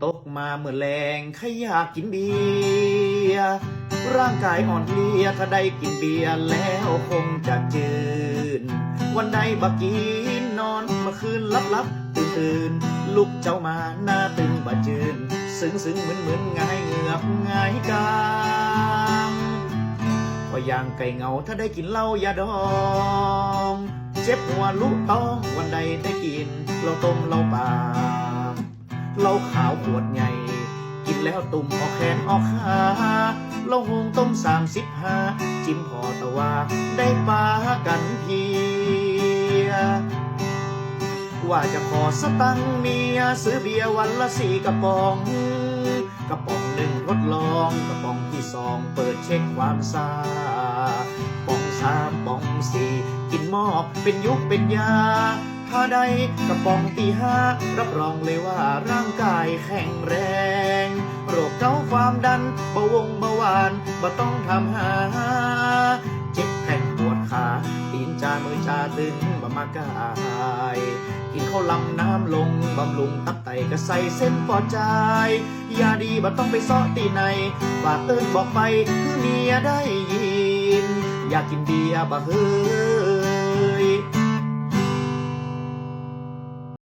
ตกมาเมื่อแรงใครอยากกินเบียร์ร่างกายอ่อนเพลียถ้าได้กินเบียร์แล้วคงจะจืนวันใดบักกินนอนเมื่อคืนลับตื่นลุกเจ้ามาหน้าตึงบ่จืนซึ้งเหมือนง่ายเหงือกง่ายกามพอย่างไก่เงาถ้าได้กินเหล้ายาดองเจ็บหัวลุกต้องวันใดได้กินเหล้าต้มเหล้าป่าเหล้าขาวขวดใหญ่กินแล้วตุ่มออกแขนออกขาเหล้าหงต้ม35จิ้มพอตะว่าได้ปลากันเพียว่าจะขอสตังค์เมียซื้อเบียร์วันละ4 กระป๋องกระป๋อง1ทดลองกระป๋องที่2เปิดเช็คความซาป๋อง3ป๋อง4กินหม้อเป็นยุคเป็นยาถ้าได้กระป๋องที่5รับรองเลยว่าร่างกายแข็งแรงโรคเกาต์ความดันเบาหวานบ่ต้องทำหาเจ็บแข้งปวดขาตีนจามือจาตึงบ่มากายกินข้าวลำน้ำลงบำรุงตับไตก็ใส่เส้นปอดใจยาดีบ่ต้องไปซ้อตีในฝากเอิ้นบอกไปคือเมียได้ยินอยากกินเบียร์บ่เฮ้อ